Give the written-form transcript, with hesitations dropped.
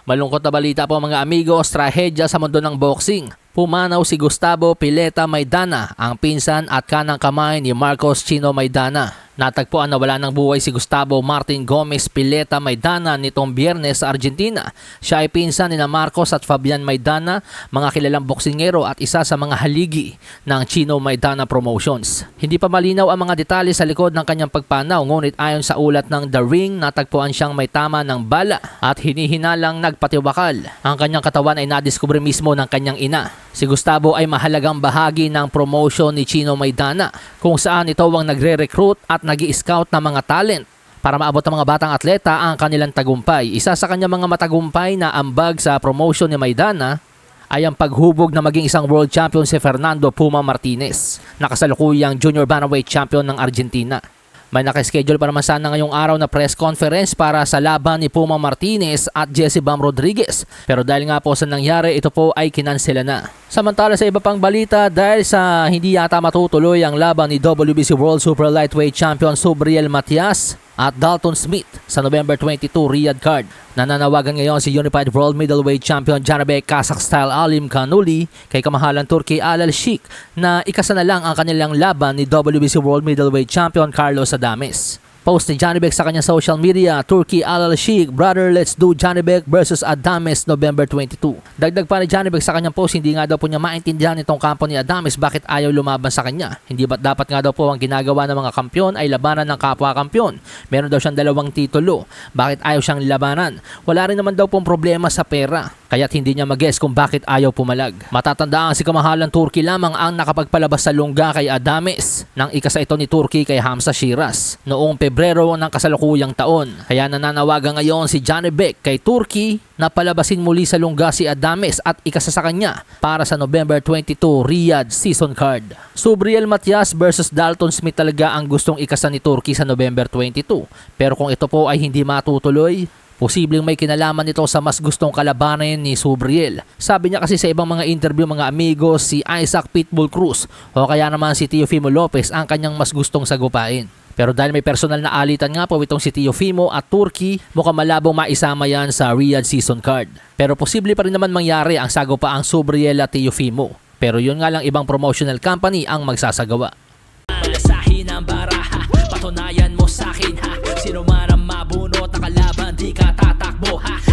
Malungkot na balita po mga amigos, trahedya sa mundo ng boxing. Pumanaw si Gustavo Pileta Maidana, ang pinsan at kanang kamay ni Marcos Chino Maidana. Natagpuan na wala ng buhay si Gustavo Martin Gomez Pileta Maidana nitong Biyernes sa Argentina. Siya ay pinsan ni Marcos at Fabian Maidana, mga kilalang boksingero at isa sa mga haligi ng Chino Maidana Promotions. Hindi pa malinaw ang mga detalye sa likod ng kanyang pagpanaw, ngunit ayon sa ulat ng The Ring, natagpuan siyang may tama ng bala at hinihinalang nagpatiwakal. Ang kanyang katawan ay nadiskubre mismo ng kanyang ina. Si Gustavo ay mahalagang bahagi ng promotion ni Chino Maidana, kung saan ito ang nagre-recruit at nag-i-scout ng mga talent para maabot ng mga batang atleta ang kanilang tagumpay. Isa sa kanyang mga matagumpay na ambag sa promotion ni Maidana ay ang paghubog na maging isang world champion si Fernando Puma Martinez, na kasalukuyang junior bantamweight champion ng Argentina. May nakaschedule pa naman sana ngayong araw na press conference para sa laban ni Puma Martinez at Jesse Bam Rodriguez, pero dahil nga po sa nangyari, ito po ay kinansela na. Samantala sa iba pang balita, dahil sa hindi yata matutuloy ang laban ni WBC World Super Lightweight Champion Subriel Matias at Dalton Smith sa November 22 Riyadh card, nananawagan ngayon si Unified World Middleweight Champion Janibek Kazakhstyle Alim Kanuli kay kamahalan Turkey Alal Sheikh na ikasa na lang ang kanilang laban ni WBC World Middleweight Champion Carlos Adames. Post ni Janibek sa kanyang social media, Turkey Alal Sheikh, brother, let's do Janibek versus Adames November 22. Dagdag pa ni Janibek sa kanyang post, hindi nga daw po niya maintindihan itong kampo ni Adames bakit ayaw lumaban sa kanya. Hindi ba't dapat nga daw po ang ginagawa ng mga kampyon ay labanan ng kapwa-kampyon? Meron daw siyang 2 titulo. Bakit ayaw siyang labanan? Wala rin naman daw pong problema sa pera, kaya't hindi niya mag-guess kung bakit ayaw pumalag. Matatandaan si kamahalan Turkey lamang ang nakapagpalabas sa lungga kay Adames nang ikasa ito ni Turkey kay Hamza Shiraz noong Pebrero ng kasalukuyang taon. Kaya nananawagan ngayon si Janibek kay Turkey na palabasin muli sa lungga si Adames at ikasa sa kanya para sa November 22 Riyadh season card. Subriel Matias versus Dalton Smith talaga ang gustong ikasa ni Turkey sa November 22. Pero kung ito po ay hindi matutuloy, posibleng may kinalaman nito sa mas gustong kalabanin ni Subriel. Sabi niya kasi sa ibang mga interview mga amigos, si Isaac Pitbull Cruz o kaya naman si Teofimo Lopez ang kanyang mas gustong sagupain. Pero dahil may personal na alitan nga po itong si Teofimo at Turkey, mukhang malabong maisama yan sa Riyadh season card. Pero posible pa rin naman mangyari ang sagupaang Subriel at Teofimo. Pero yun nga lang, ibang promotional company ang magsasagawa. Malasahin ang baraha, patunayan mo sa'kin ha. Sino man ang mabunot na kalaban, di ka tatakbo ha.